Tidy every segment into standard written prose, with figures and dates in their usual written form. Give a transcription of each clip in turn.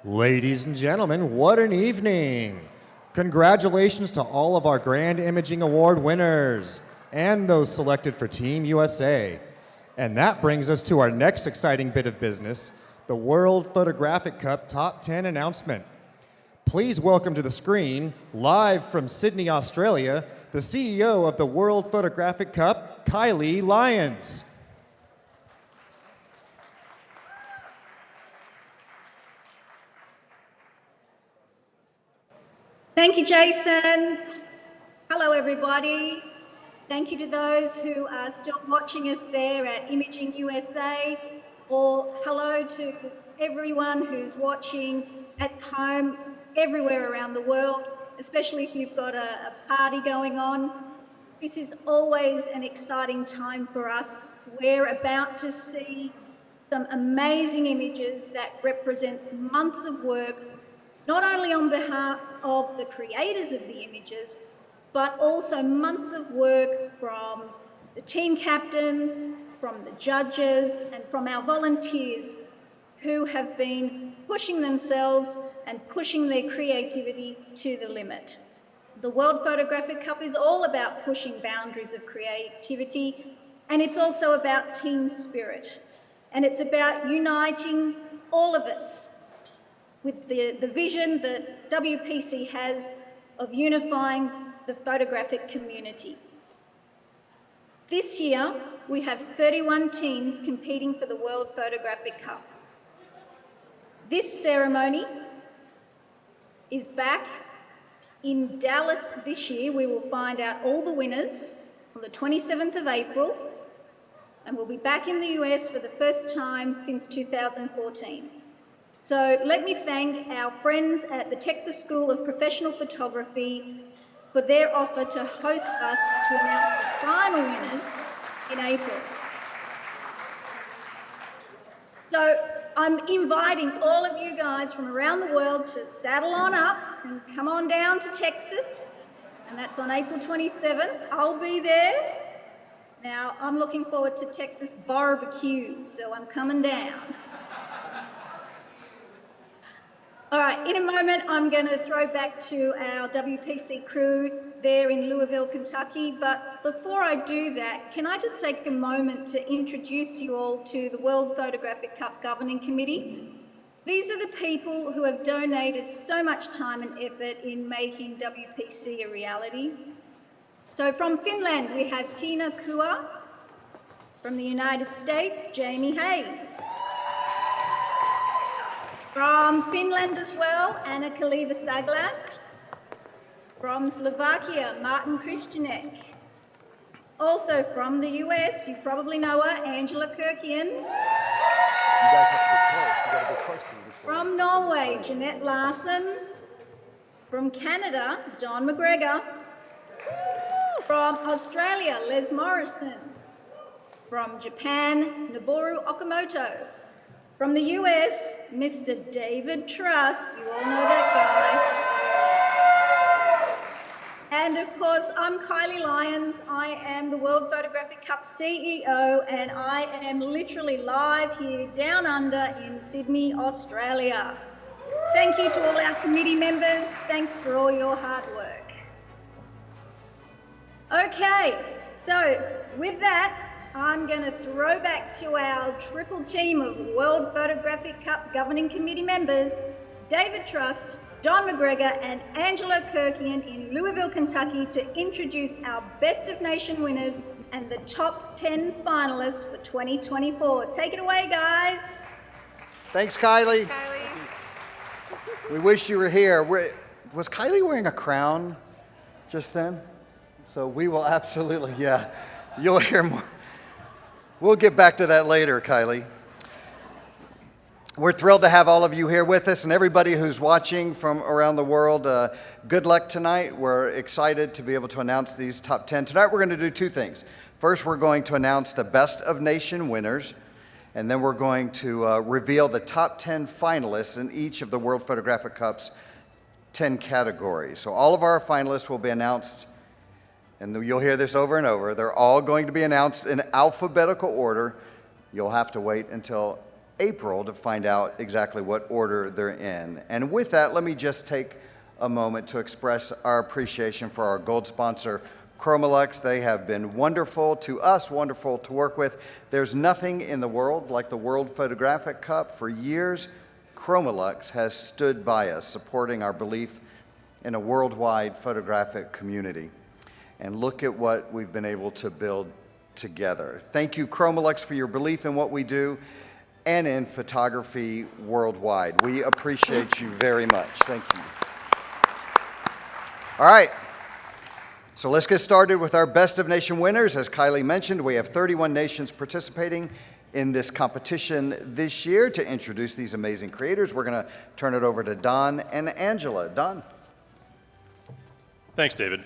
Ladies and gentlemen, what an evening! Congratulations to all of our Grand Imaging Award winners and those selected for Team USA. And that brings us to our next exciting bit of business, the World Photographic Cup Top 10 announcement. Please welcome to the screen, live from Sydney, Australia, the CEO of the World Photographic Cup, Kylie Lyons. Thank you, Jason. Hello, everybody. Thank you to those who are still watching us there at imagingUSA, or hello to everyone who's watching at home everywhere around the world, especially if you've got a party going on. This is always an exciting time for us. We're about to see some amazing images that represent months of work, not only on behalf of the creators of the images, but also months of work from the team captains, from the judges, and from our volunteers who have been pushing themselves and pushing their creativity to the limit. The World Photographic Cup is all about pushing boundaries of creativity, and it's also about team spirit. And it's about uniting all of us with the vision that WPC has of unifying the photographic community. This year, we have 31 teams competing for the World Photographic Cup. This ceremony is back in Dallas this year. We will find out all the winners on the 27th of April, and we'll be back in the US for the first time since 2014. So let me thank our friends at the Texas School of Professional Photography for their offer to host us to announce the final winners in April. So I'm inviting all of you guys from around the world to saddle on up and come on down to Texas, and that's on April 27th. I'll be there. Now, I'm looking forward to Texas barbecue, so I'm coming down. All right, in a moment, I'm going to throw back to our WPC crew there in Louisville, Kentucky. But before I do that, can I just take a moment to introduce you all to the World Photographic Cup Governing Committee? These are the people who have donated so much time and effort in making WPC a reality. So from Finland, we have Tina Kua. From the United States, Jamie Hayes. From Finland as well, Anna Kaleva-Saglas. From Slovakia, Martin Kristianek. Also from the US, you probably know her, Angela Kirkian. You guys have to be close. You gotta be close. From Norway, Jeanette Larson. From Canada, Don McGregor. From Australia, Les Morrison. From Japan, Noboru Okamoto. From the US, Mr. David Trust, you all know that guy. And of course, I'm Kylie Lyons. I am the World Photographic Cup CEO, and I am literally live here down under in Sydney, Australia. Thank you to all our committee members. Thanks for all your hard work. Okay, so with that, I'm going to throw back to our triple team of World Photographic Cup Governing Committee members, David Trust, Don McGregor, and Angela Kirkian in Louisville, Kentucky, to introduce our Best of Nation winners and the top 10 finalists for 2024. Take it away, guys. Thanks, Kylie. We wish you were here. Was Kylie wearing a crown just then? So we will absolutely, yeah, you'll hear more. We'll get back to that later, Kylie. We're thrilled to have all of you here with us, and everybody who's watching from around the world, good luck tonight. We're excited to be able to announce these top 10. Tonight we're going to do two things. First, we're going to announce the Best of Nation winners, and then we're going to reveal the top 10 finalists in each of the World Photographic Cup's 10 categories. So all of our finalists will be announced, and you'll hear this over and over. They're all going to be announced in alphabetical order. You'll have to wait until April to find out exactly what order they're in. And with that, let me just take a moment to express our appreciation for our gold sponsor, Chromolux. They have been wonderful to us, wonderful to work with. There's nothing in the world like the World Photographic Cup. For years, Chromolux has stood by us, supporting our belief in a worldwide photographic community. And look at what we've been able to build together. Thank you, Chromolux, for your belief in what we do and in photography worldwide. We appreciate you very much. Thank you. All right. So let's get started with our Best of Nation winners. As Kylie mentioned, we have 31 nations participating in this competition this year. To introduce these amazing creators, we're going to turn it over to Don and Angela. Don. Thanks, David.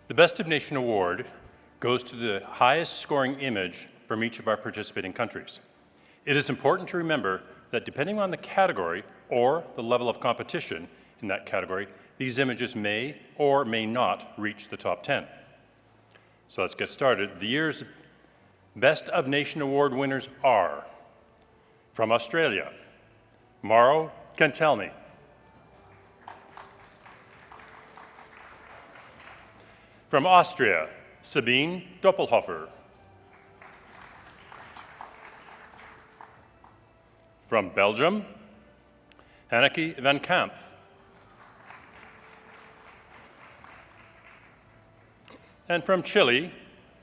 The Best of Nation award goes to the highest scoring image from each of our participating countries. It is important to remember that depending on the category or the level of competition in that category, these images may or may not reach the top 10. So let's get started. The year's Best of Nation award winners are from Australia, Mauro Cantelmi. From Austria, Sabine Doppelhofer. From Belgium, Hanneke van Kamp. And from Chile,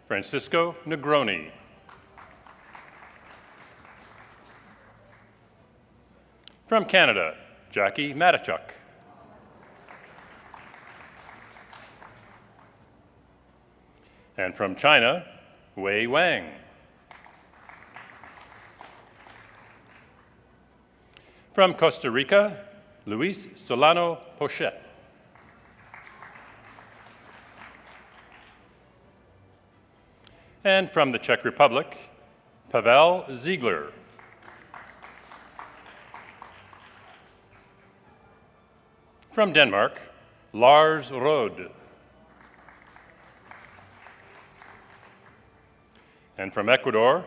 Francisco Negroni. From Canada, Jackie Matichuk. And from China, Wei Wang. From Costa Rica, Luis Solano Pochet. And from the Czech Republic, Pavel Ziegler. From Denmark, Lars Rode. And from Ecuador,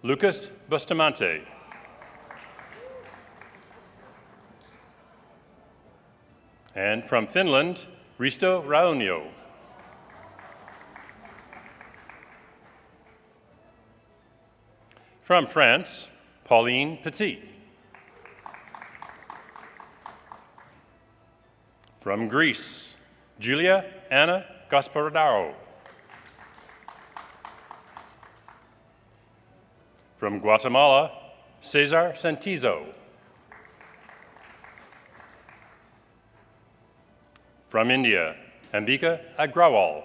Lucas Bustamante. And from Finland, Risto Raunio. From France, Pauline Petit. From Greece, Julia Anna Gasparidou. From Guatemala, Cesar Santizo. From India, Ambika Agrawal.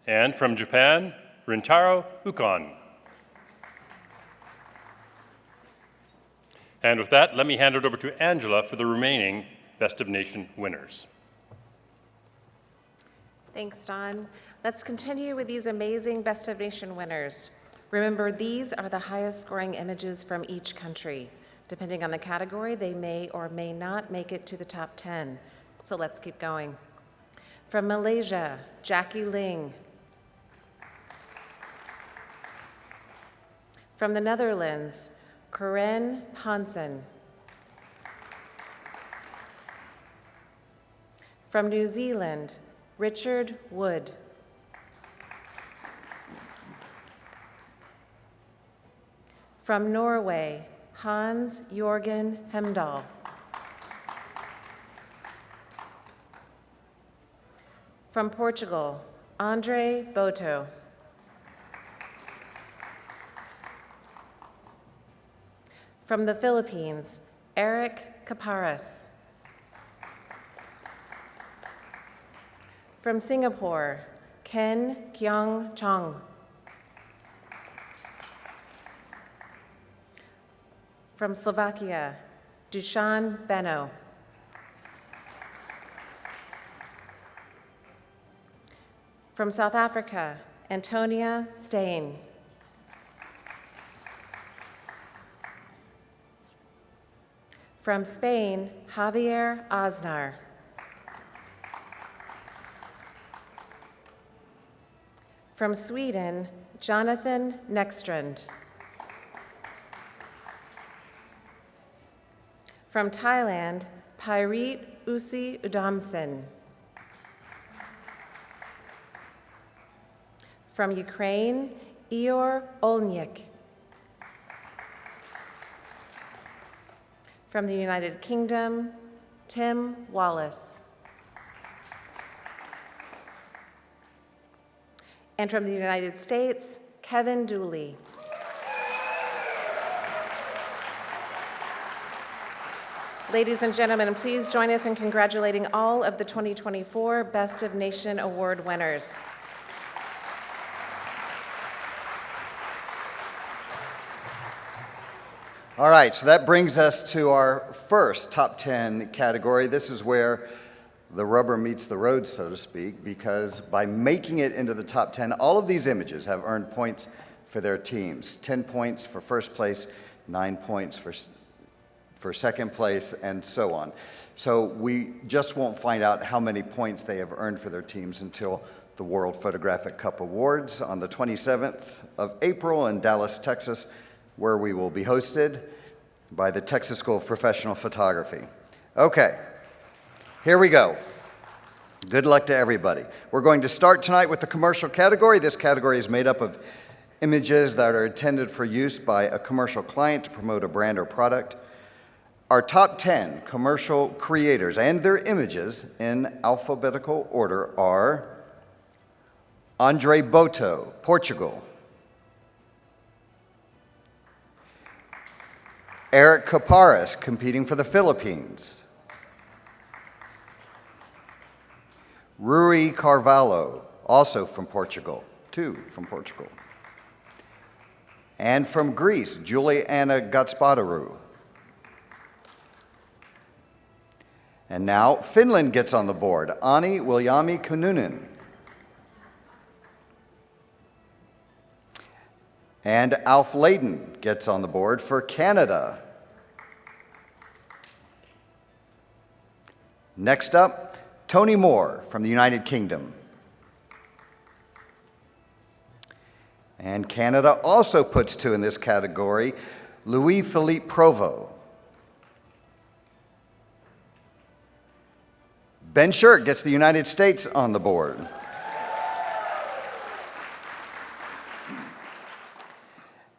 And from Japan, Rintaro Ukon. And with that, let me hand it over to Angela for the remaining Best of Nation winners. Thanks, Don. Let's continue with these amazing Best of Nation winners. Remember, these are the highest scoring images from each country. Depending on the category, they may or may not make it to the top 10. So let's keep going. From Malaysia, Jackie Ling. From the Netherlands, Corinne Hansen. From New Zealand, Richard Wood. From Norway, Hans Jorgen Hemdahl. From Portugal, Andre Boto. From the Philippines, Eric Caparas. From Singapore, Ken Kyung Chong. From Slovakia, Dusan Beno. From South Africa, Antonia Stain. From Spain, Javier Aznar. From Sweden, Jonathan Nextrand. From Thailand, Pairit Usi Udamsin. From Ukraine, Ior Olnyik. From the United Kingdom, Tim Wallace. And from the United States, Kevin Dooley. Ladies and gentlemen, please join us in congratulating all of the 2024 Best of Nation Award winners. All right, so that brings us to our first top 10 category. This is where the rubber meets the road, so to speak, because by making it into the top 10, all of these images have earned points for their teams. 10 points for first place, 9 points for second place, and so on. So we just won't find out how many points they have earned for their teams until the World Photographic Cup Awards on the 27th of April in Dallas, Texas, where we will be hosted by the Texas School of Professional Photography. Okay, here we go. Good luck to everybody. We're going to start tonight with the commercial category. This category is made up of images that are intended for use by a commercial client to promote a brand or product. Our top 10 commercial creators and their images in alphabetical order are Andre Boto, Portugal; Eric Caparas, competing for the Philippines; Rui Carvalho, also from Portugal, two from Portugal; and from Greece, Juliana Gatspadarou. And now Finland gets on the board. Ani Viljami Kunnunen. And Alf Layden gets on the board for Canada. Next up, Tony Moore from the United Kingdom. And Canada also puts two in this category, Louis-Philippe Provost. Ben Shirk gets the United States on the board.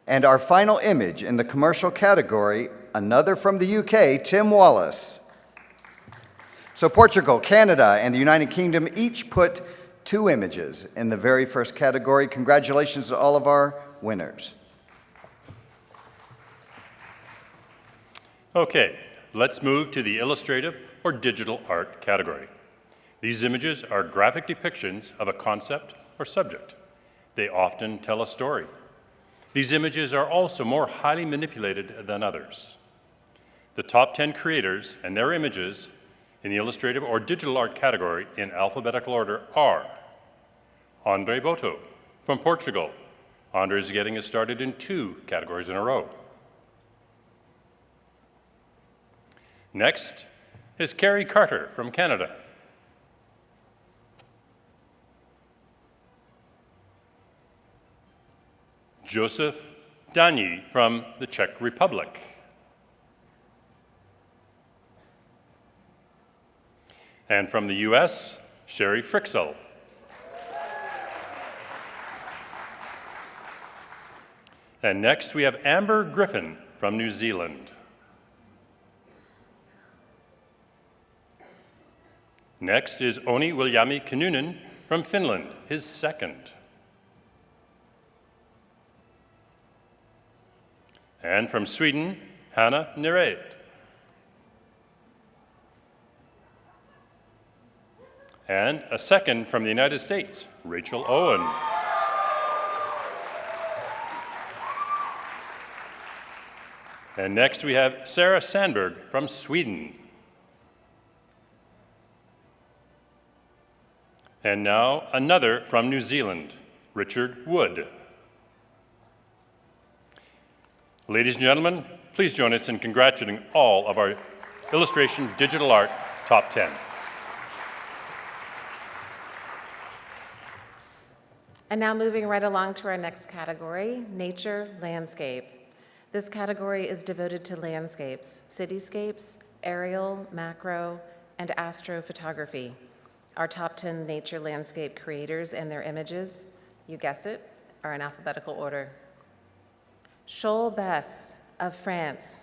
And our final image in the commercial category, another from the UK, Tim Wallace. So Portugal, Canada, and the United Kingdom each put two images in the very first category. Congratulations to all of our winners. Okay, let's move to the illustrative or digital art category. These images are graphic depictions of a concept or subject. They often tell a story. These images are also more highly manipulated than others. The top 10 creators and their images in the illustrative or digital art category in alphabetical order are Andre Boto from Portugal. Andre is getting us started in 2 categories in a row. Next is Carrie Carter from Canada. Joseph Dani from the Czech Republic. And from the US, Sherry Frixell. And next we have Amber Griffin from New Zealand. Next is Oni Viljami Kunnunen from Finland, his second. And from Sweden, Hanna Nered. And a second from the United States, Rachel Owen. And next we have Sarah Sandberg from Sweden. And now another from New Zealand, Richard Wood. Ladies and gentlemen, please join us in congratulating all of our illustration digital art top 10. And now moving right along to our next category, nature landscape. This category is devoted to landscapes, cityscapes, aerial, macro, and astrophotography. Our top 10 nature landscape creators and their images, you guess it, are in alphabetical order. Scholl Bess of France.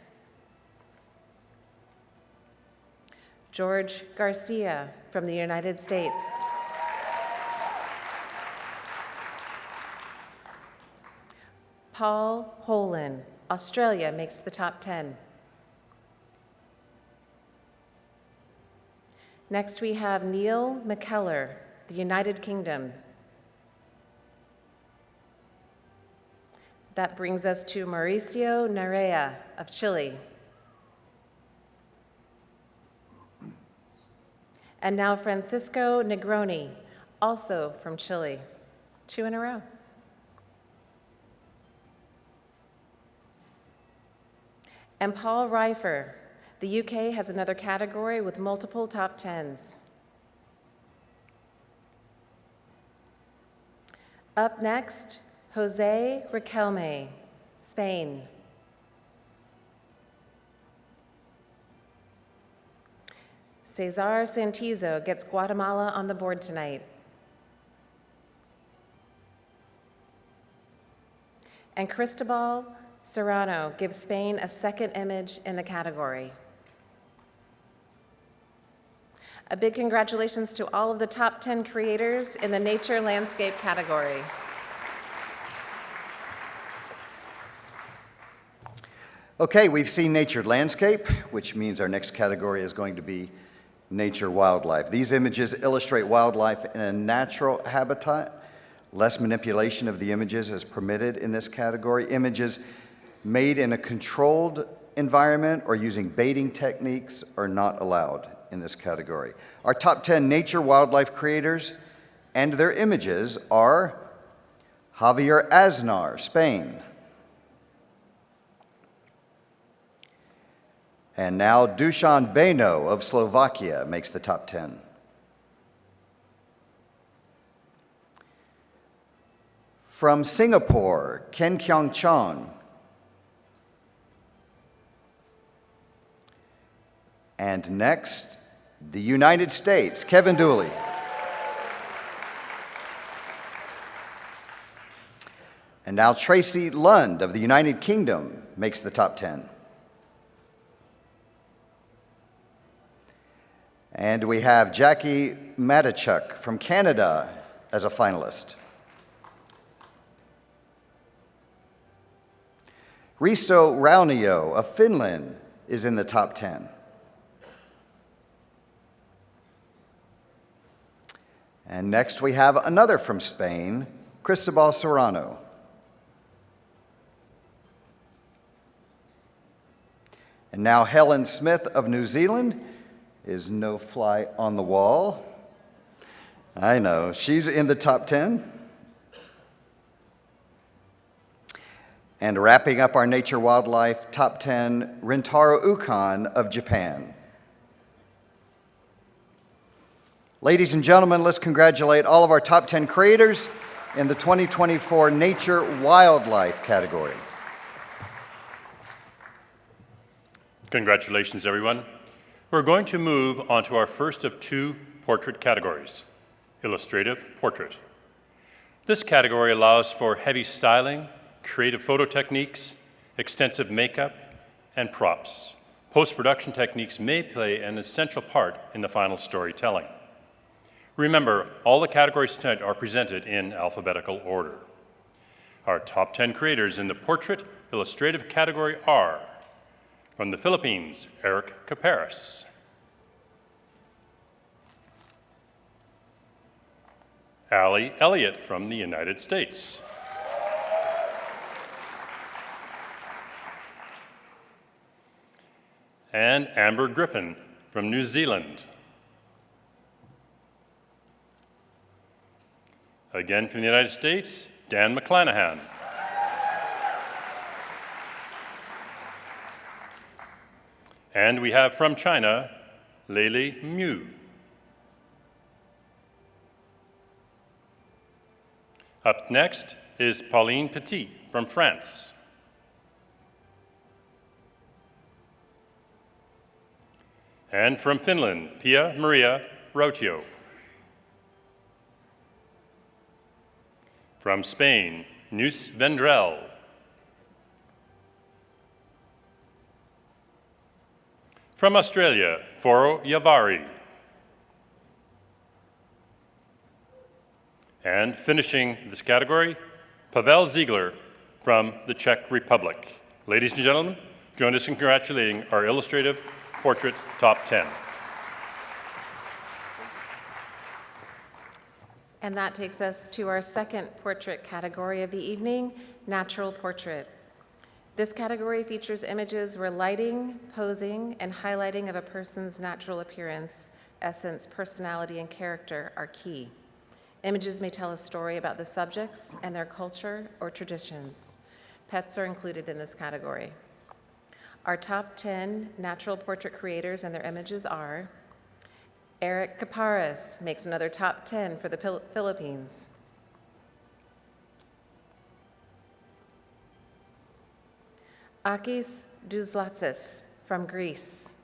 George Garcia from the United States. Paul Holan, Australia, makes the top 10. Next we have Neil McKellar, the United Kingdom. That brings us to Mauricio Narea of Chile. And now Francisco Negroni, also from Chile. 2 in a row. And Paul Reifer. The UK has another category with multiple top 10s. Up next, Jose Riquelme, Spain. Cesar Santizo gets Guatemala on the board tonight. And Cristobal Serrano gives Spain a second image in the category. A big congratulations to all of the top 10 creators in the nature landscape category. Okay, we've seen nature landscape, which means our next category is going to be nature wildlife. These images illustrate wildlife in a natural habitat. Less manipulation of the images is permitted in this category. Images made in a controlled environment or using baiting techniques are not allowed in this category. Our top 10 nature wildlife creators and their images are Javier Aznar, Spain. And now Dusan Beno of Slovakia makes the top 10. From Singapore, Ken Kyung Chong. And next, the United States, Kevin Dooley. And now Tracy Lund of the United Kingdom makes the top 10. And we have Jackie Matichuk from Canada as a finalist. Risto Raunio of Finland is in the top 10. And next we have another from Spain, Cristobal Serrano. And now Helen Smith of New Zealand is no fly on the wall. I know, she's in the top 10. And wrapping up our nature wildlife top 10, Rintaro Ukan of Japan. Ladies and gentlemen, let's congratulate all of our top 10 creators in the 2024 Nature Wildlife category. Congratulations, everyone. We're going to move on to our first of 2 portrait categories, Illustrative Portrait. This category allows for heavy styling, creative photo techniques, extensive makeup, and props. Post-production techniques may play an essential part in the final storytelling. Remember, all the categories tonight are presented in alphabetical order. Our top 10 creators in the Portrait Illustrative category are, from the Philippines, Eric Caparas. Allie Elliott from the United States. And Amber Griffin from New Zealand. Again from the United States, Dan McClanahan. And we have from China, Leili Mu. Up next is Pauline Petit from France. And from Finland, Pia Maria Rautio. From Spain, Nus Vendrell. From Australia, Foro Yavari. And finishing this category, Pavel Ziegler from the Czech Republic. Ladies and gentlemen, join us in congratulating our Illustrative Portrait Top 10. And that takes us to our second portrait category of the evening, natural portrait. This category features images where lighting, posing, and highlighting of a person's natural appearance, essence, personality, and character are key. Images may tell a story about the subjects and their culture or traditions. Pets are included in this category. Our top 10 natural portrait creators and their images are Eric Caparas makes another top 10 for the Philippines. Akis Douzlatsis from Greece.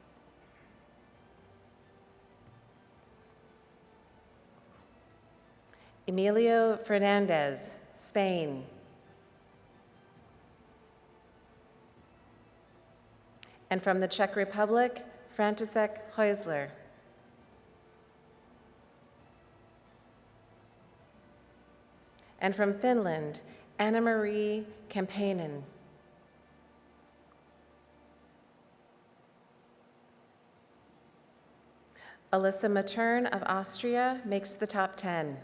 Emilio Fernandez, Spain. And from the Czech Republic, František Heusler. And from Finland, Anna-Marie Kampanen. Alyssa Matern of Austria makes the top 10.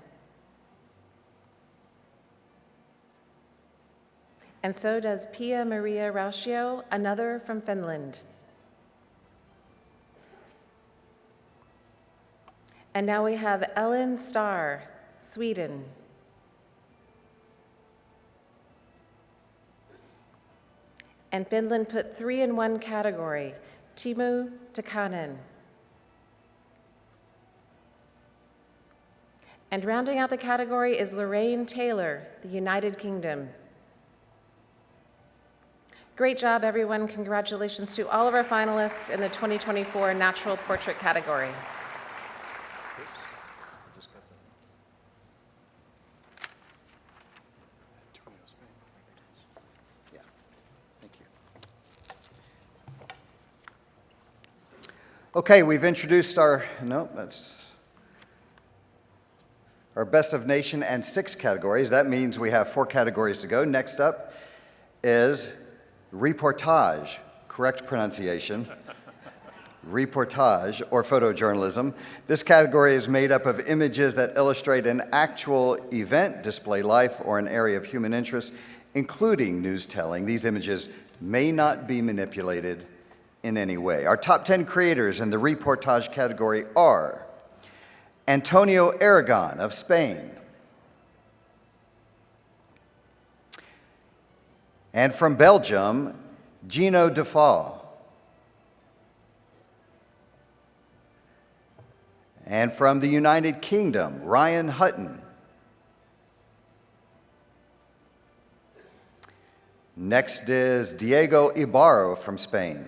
And so does Pia Maria Rautio, another from Finland. And now we have Ellen Starr, Sweden. And Finland put 3 in one category, Timo Takanen. And rounding out the category is Lorraine Taylor, the United Kingdom. Great job, everyone. Congratulations to all of our finalists in the 2024 Natural Portrait category. Yeah, thank you. Okay, we've introduced our Best of Nation and 6 categories. That means we have 4 categories to go. Next up is Reportage, correct pronunciation. Reportage, or photojournalism. This category is made up of images that illustrate an actual event, display life, or an area of human interest, including news telling. These images may not be manipulated in any way. Our top 10 creators in the Reportage category are Antonio Aragon of Spain. And from Belgium, Gino Defal. And from the United Kingdom, Ryan Hutton. Next is Diego Ibarro from Spain.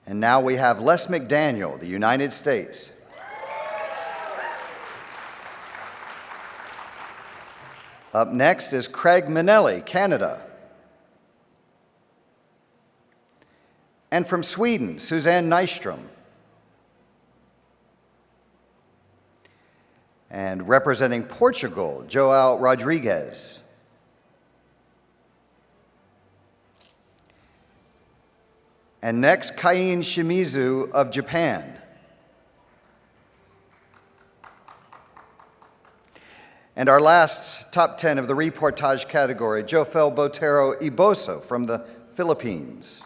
And now we have Les McDaniel, the United States. Up next is Craig Minnelli, Canada. And from Sweden, Suzanne Nystrom. And representing Portugal, João Rodrigues. And next, Kain Shimizu of Japan. And our last top 10 of the Reportage category, Jofel Botero Iboso from the Philippines.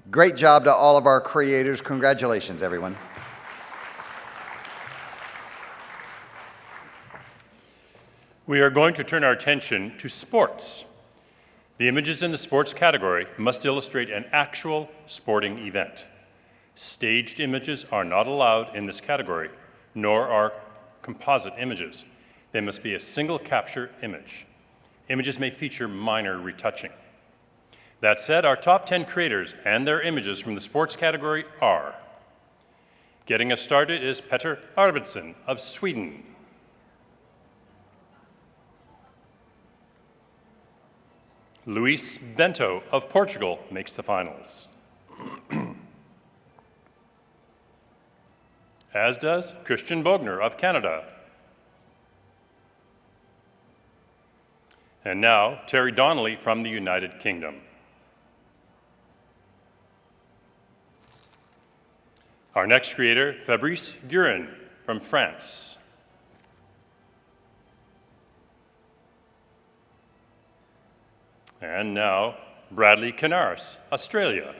Great job to all of our creators. Congratulations, everyone. We are going to turn our attention to sports. The images in the sports category must illustrate an actual sporting event. Staged images are not allowed in this category, nor are composite images. They must be a single capture image. Images may feature minor retouching. That said, our top 10 creators and their images from the sports category are: getting us started is Petter Arvidsson of Sweden. Luis Bento of Portugal makes the finals. As does Christian Bogner of Canada. And now, Terry Donnelly from the United Kingdom. Our next creator, Fabrice Gurin from France. And now, Bradley Canaris, Australia.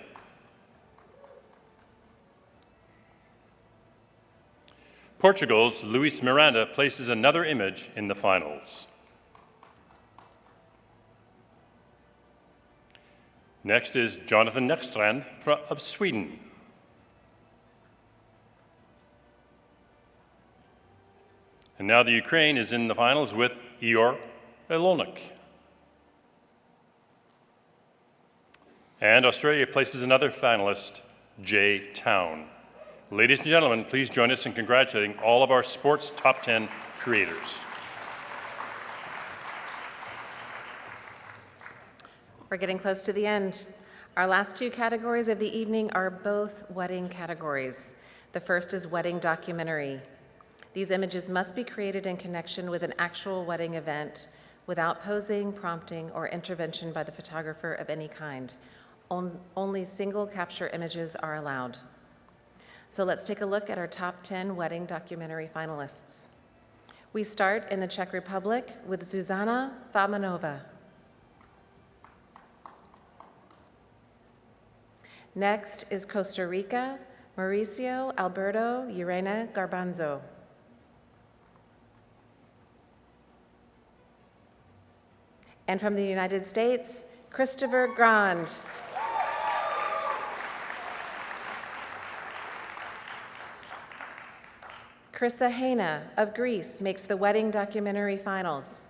Portugal's Luis Miranda places another image in the finals. Next is Jonathan Nekstrand of Sweden. And now the Ukraine is in the finals with Ior Elonik. And Australia places another finalist, Jay Town. Ladies and gentlemen, please join us in congratulating all of our sports top 10 creators. We're getting close to the end. Our last two categories of the evening are both wedding categories. The first is wedding documentary. These images must be created in connection with an actual wedding event without posing, prompting, or intervention by the photographer of any kind. Only single capture images are allowed. So let's take a look at our top 10 wedding documentary finalists. We start in the Czech Republic with Zuzana Famanova. Next is Costa Rica, Mauricio Alberto Urena Garbanzo. And from the United States, Christopher Grand. Krissa Hena of Greece makes the wedding documentary finals.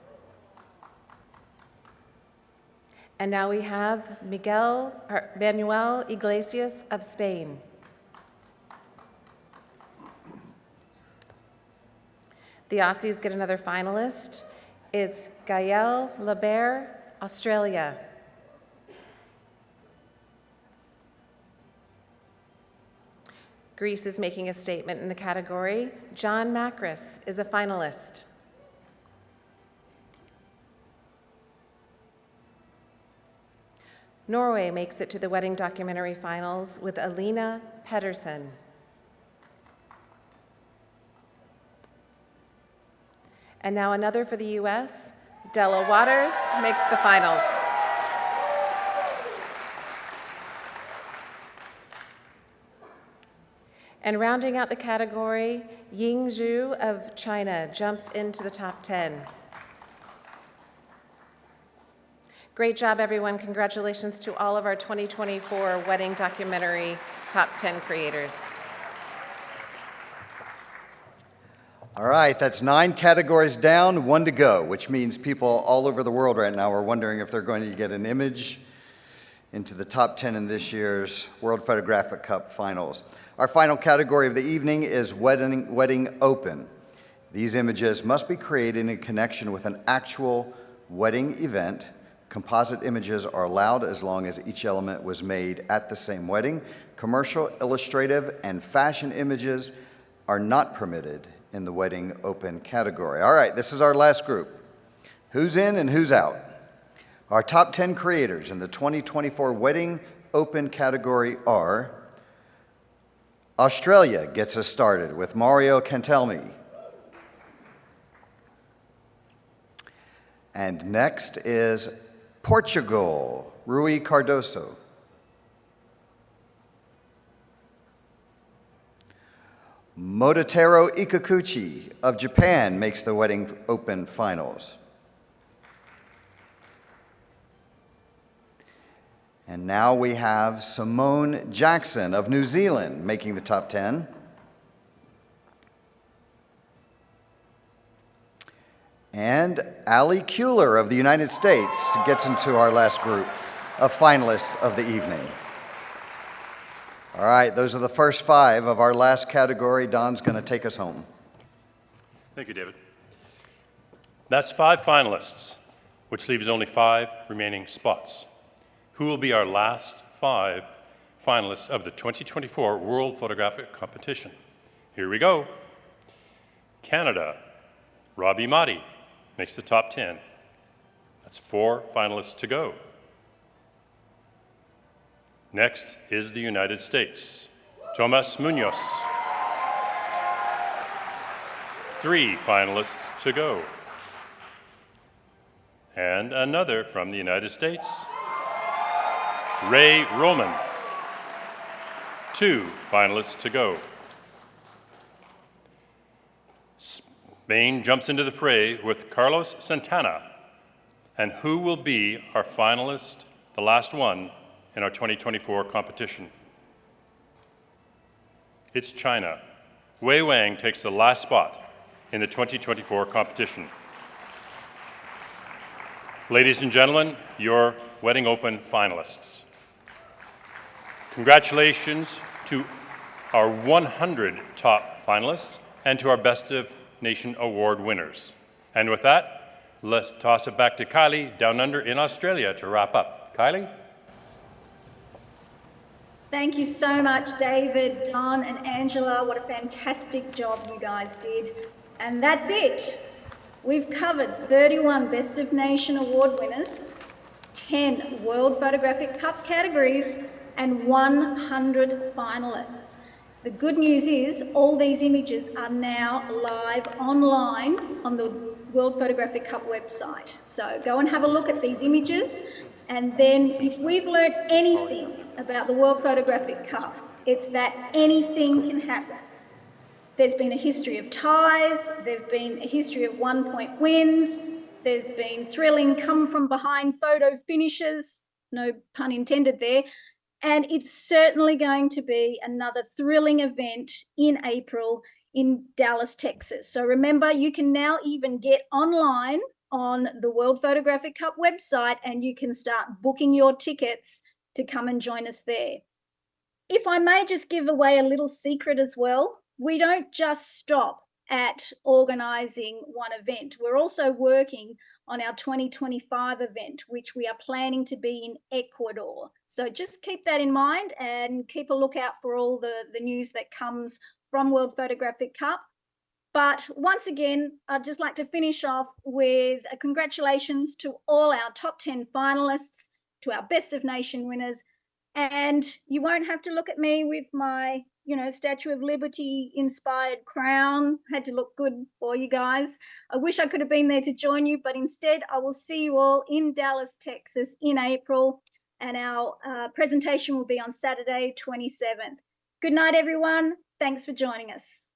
And now we have Manuel Iglesias of Spain. The Aussies get another finalist. It's Gael Labert, Australia. Greece is making a statement in the category. John Macris is a finalist. Norway makes it to the wedding documentary finals with Alina Pedersen. And now another for the US, Della Waters makes the finals. And rounding out the category, Ying Zhu of China jumps into the top 10. Great job, everyone. Congratulations to all of our 2024 wedding documentary top 10 creators. All right, that's 9 categories down, 1 to go, which means people all over the world right now are wondering if they're going to get an image into the top 10 in this year's World Photographic Cup finals. Our final category of the evening is wedding open. These images must be created in connection with an actual wedding event. Composite images are allowed as long as each element was made at the same wedding. Commercial, illustrative, and fashion images are not permitted in the wedding open category. All right, this is our last group. Who's in and who's out? Our top 10 creators in the 2024 wedding open category are: Australia gets us started with Mario Cantelmi. And next is Portugal, Rui Cardoso. Mototaro Ikakuchi of Japan makes the wedding open finals. And now we have Simone Jackson of New Zealand making the top 10. And Ali Kuehler of the United States gets into our last group of finalists of the evening. All right, those are the first 5 of our last category. Don's going to take us home. Thank you, David. That's 5 finalists, which leaves only 5 remaining spots. Who will be our last 5 finalists of the 2024 World Photographic Competition? Here we go. Canada, Robbie Mahdi makes the top 10. That's 4 finalists to go. Next is the United States, Tomas Munoz. 3 finalists to go. And another from the United States, Ray Roman. 2 finalists to go. Spain jumps into the fray with Carlos Santana. And who will be our finalist, the last one, in our 2024 competition? It's China. Wei Wang takes the last spot in the 2024 competition. Ladies and gentlemen, your Wedding Open finalists. Congratulations to our 100 top finalists and to our Best of Nation Award winners. And with that, let's toss it back to Kylie down under in Australia to wrap up. Kylie? Thank you so much, David, Don, and Angela. What a fantastic job you guys did. And that's it. We've covered 31 Best of Nation Award winners, 10 World Photographic Cup categories, and 100 finalists. The good news is all these images are now live online on the World Photographic Cup website. So go and have a look at these images, and then if we've learned anything about the World Photographic Cup, it's that anything can happen. There's been a history of ties, there's been a history of 1-point wins, there's been thrilling come-from-behind photo finishes, no pun intended there, and it's certainly going to be another thrilling event in April in Dallas, Texas. So remember, you can now even get online on the World Photographic Cup website and you can start booking your tickets to come and join us there. If I may just give away a little secret as well, we don't just stop at organising one event. We're also working on our 2025 event, which we are planning to be in Ecuador. So just keep that in mind and keep a lookout for all the news that comes from World Photographic Cup. But once again, I'd just like to finish off with a congratulations to all our top 10 finalists, to our Best of Nation winners. And you won't have to look at me with my, Statue of Liberty inspired crown. Had to look good for you guys. I wish I could have been there to join you, but instead I will see you all in Dallas, Texas in April. And our presentation will be on Saturday, 27th. Good night, everyone. Thanks for joining us.